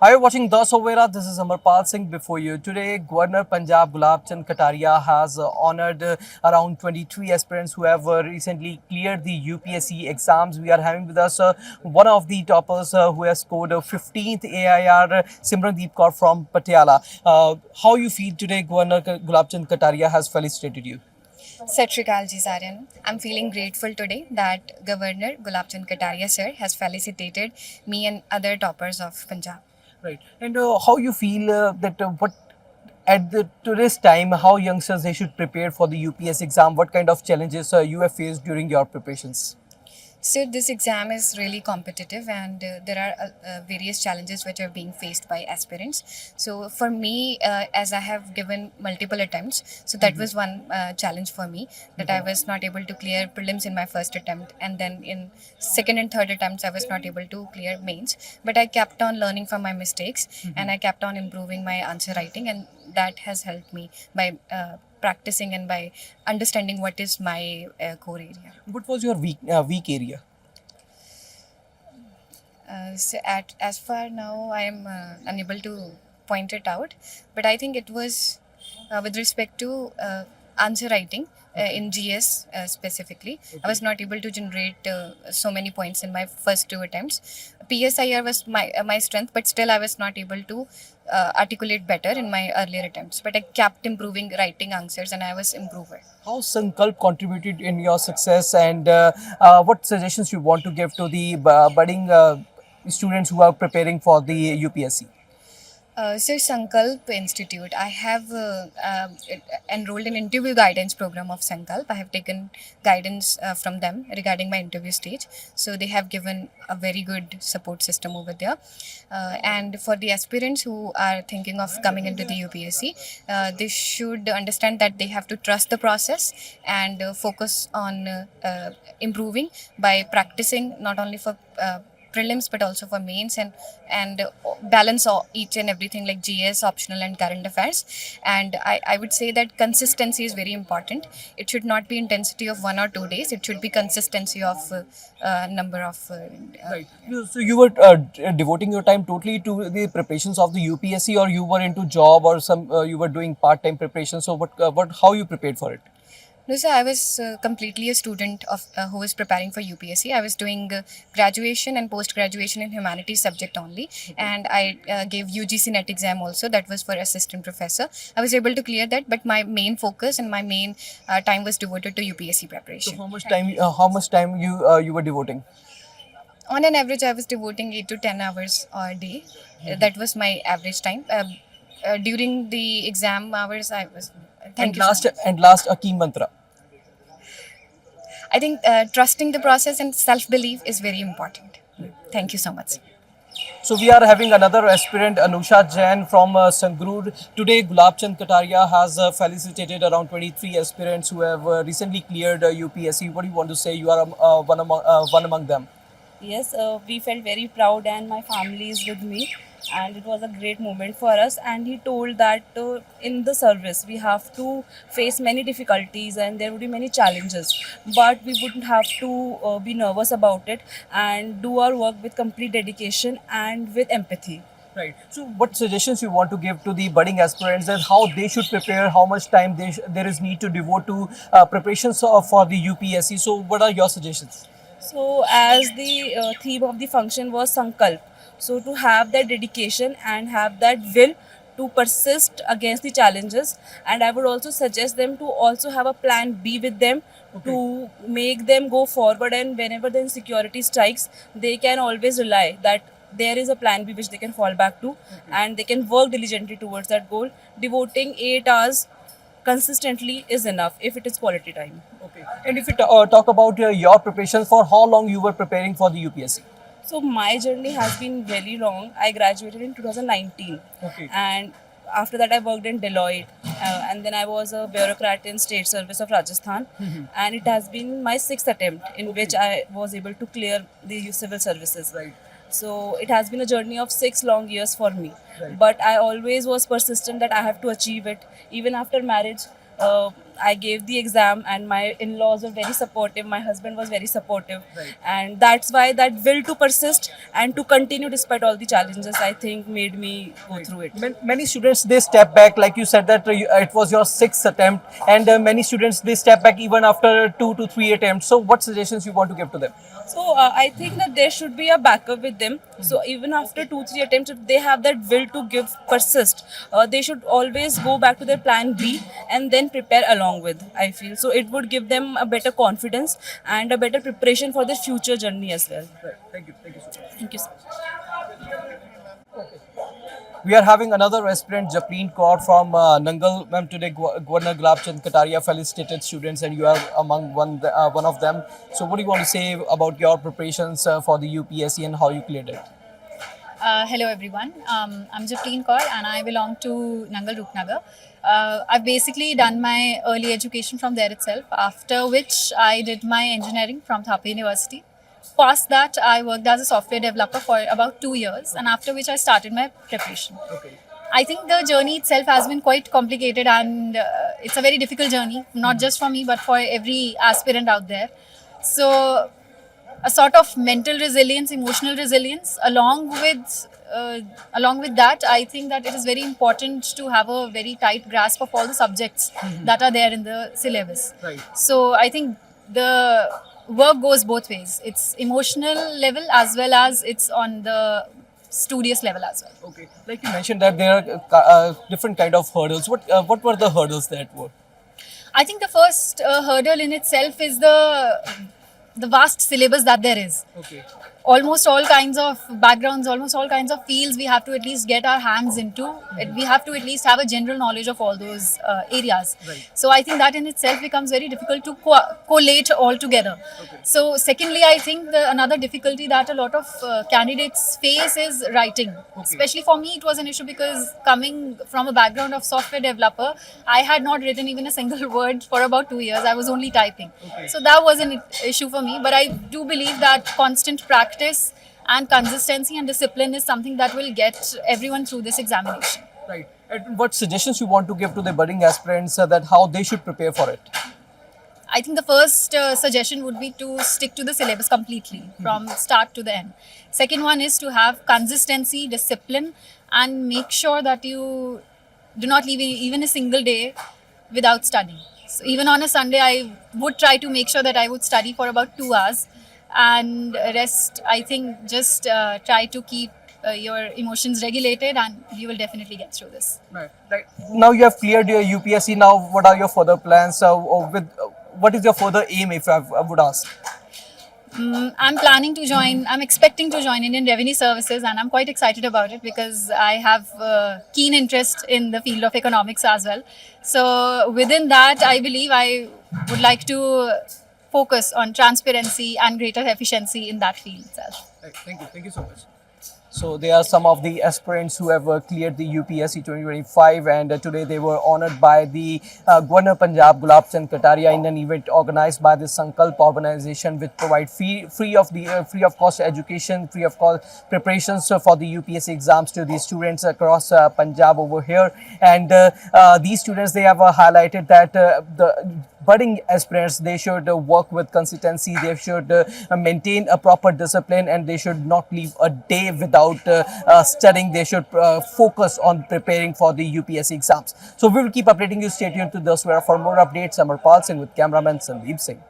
Hi, you're watching The Sovera. This is Amarpal Singh before you. Today, Governor Punjab Gulab Chand Kataria has honored around 23 aspirants who have recently cleared the UPSC exams. We are having with us one of the toppers who has scored 15th AIR, Simrandeep Kaur from Patiala. How you feel today, Governor Gulab Chand Kataria has felicitated you? Sat Shri Akal Ji Sarean. I'm feeling grateful today that Governor Gulab Chand Kataria sir has felicitated me and other toppers of Punjab. Right. And how you feel that what at today's time, how youngsters they should prepare for the UPS exam? What kind of challenges you have faced during your preparations? So this exam is really competitive, and there are various challenges which are being faced by aspirants. So for me, as I have given multiple attempts, so that was one challenge for me, that I was not able to clear prelims in my first attempt, and then in second and third attempts I was not able to clear mains. But I kept on learning from my mistakes, and I kept on improving my answer writing, and that has helped me by practicing and by understanding what is my core area. What was your weak area? So at as far now, I am unable to point it out, but I think it was with respect to answer writing. In GS specifically, I was not able to generate so many points in my first two attempts. PSIR was my strength, but still I was not able to articulate better in my earlier attempts. But I kept improving writing answers, and I was improver. How Sankalp contributed in your success, and what suggestions you want to give to the budding students who are preparing for the UPSC? So Sankalp Institute, I have enrolled in interview guidance program of Sankalp. I have taken guidance from them regarding my interview stage. So they have given a very good support system over there. And for the aspirants who are thinking of coming into the UPSC, they should understand that they have to trust the process and focus on improving by practicing not only for prelims but also for mains, and balance each and everything like GS, optional, and current affairs. And I would say that consistency is very important. It should not be intensity of 1 or 2 days. It should be consistency of number of Right. So you were devoting your time totally to the preparations of the UPSC, or you were into job, or some you were doing part-time preparation. So what how you prepared for it? No, sir, I was completely a student of who was preparing for UPSC. I was doing graduation and post graduation in humanities subject only, and I gave UGC NET exam also. That was for assistant professor. I was able to clear that, but my main focus and my main time was devoted to UPSC So preparation. how much time you were devoting? On an average, I was devoting 8 to 10 hours a day. That was my average time. During the exam hours, I was. Thank you so much. And last a key mantra. I think trusting the process and self belief is very important. Thank you so much. So we are having another aspirant, Anusha Jain from Sangrur. Today, Gulab Chand Kataria has felicitated around 23 aspirants who have recently cleared UPSC. What do you want to say? You are one among them. Yes, we felt very proud, and my family is with me, and it was a great moment for us. And he told that in the service we have to face many difficulties and there would be many challenges, but we wouldn't have to be nervous about it and do our work with complete dedication and with empathy. Right. So, what suggestions you want to give to the budding aspirants and how they should prepare? How much time there is need to devote to preparations for the UPSC? So, what are your suggestions? So, as the theme of the function was Sankalp, so to have that dedication and have that will to persist against the challenges, and I would also suggest them to also have a plan B with them to make them go forward. And whenever the insecurity strikes, they can always rely that there is a plan B which they can fall back to, and they can work diligently towards that goal. Devoting 8 hours consistently is enough if it is quality time. Okay. And if you talk about your preparations, for how long you were preparing for the UPSC? So my journey has been very long. I graduated in 2019, Okay. and after that I worked in Deloitte, and then I was a bureaucrat in State Service of Rajasthan, and it has been my sixth attempt in which I was able to clear the civil services. Right. So it has been a journey of 6 long years for me, Right. but I always was persistent that I have to achieve it. Even after marriage, I gave the exam, and my in-laws were very supportive. My husband was very supportive, Right. and that's why that will to persist and to continue despite all the challenges, I think, made me go through it. Many students they step back, like you said that it was your sixth attempt, and many students they step back even after 2 to 3 attempts. So, what suggestions you want to give to them? So I think that there should be a backup with them. So even after 2-3 attempts, if they have that will to give persist, they should always go back to their plan B and then prepare along with. I feel so it would give them a better confidence and a better preparation for their future journey as well. Right. Thank you. Thank you so much. Thank you so much. We are having another aspirant, Japleen Kaur from Nangal. Ma'am, today Governor Gulab Chand Kataria felicitated students, and you are among one of them. So, what do you want to say about your preparations for the UPSC and how you cleared it? Hello everyone, I'm Japleen Kaur and I belong to Nangal Rupnagar. I've basically done my early education from there itself, after which I did my engineering from Thapar University. Past that, I worked as a software developer for about 2 years, and after which I started my preparation. Okay. I think the journey itself has been quite complicated, and it's a very difficult journey, not just for me but for every aspirant out there. So a sort of mental resilience, emotional resilience, along with that, I think that it is very important to have a very tight grasp of all the subjects that are there in the syllabus. Right. So I think the work goes both ways. It's emotional level as well as it's on the studious level as well. Okay. Like you mentioned that there are different kind of hurdles. What were the hurdles that were? I think the first hurdle in itself is the vast syllabus that there is. Okay. Almost all kinds of backgrounds, almost all kinds of fields we have to at least get our hands into. We have to at least have a general knowledge of all those areas. Right. So I think that in itself becomes very difficult to collate all together. Okay. So secondly, I think another difficulty that a lot of candidates face is writing. Especially for me, it was an issue because coming from a background of software developer, I had not written even a single word for about 2 years. I was only typing. Okay. So that was an issue for me. But I do believe that constant practice and consistency and discipline is something that will get everyone through this examination. Right. And what suggestions you want to give to the budding aspirants that how they should prepare for it? I think the first suggestion would be to stick to the syllabus completely from start to the end. Second one is to have consistency, discipline, and make sure that you do not leave even a single day without studying. So even on a Sunday, I would try to make sure that I would study for about 2 hours, and rest, I think, just try to keep your emotions regulated, and you will definitely get through this. Right. Now you have cleared your UPSC. Now, what are your further plans? What is your further aim, if I would ask? I'm expecting to join Indian Revenue Services, and I'm quite excited about it because I have keen interest in the field of economics as well. So within that, I believe I would like to focus on transparency and greater efficiency in that field itself. Right. Thank you. Thank you so much. So they are some of the aspirants who have cleared the UPSC 2025, and today they were honored by the Governor Punjab Gulab Chand Kataria in an event organized by the Sankalp organization, which provide free of cost education, free of cost preparations for the UPSC exams to the students across Punjab over here. And these students, they have highlighted that the budding aspirants, they should work with consistency, they should maintain a proper discipline, and they should not leave a day without studying. They should focus on preparing for the UPSC exams. So we will keep updating you. Stay tuned to Daswara for more updates. Amarpal Singh with cameraman Sandeep Singh.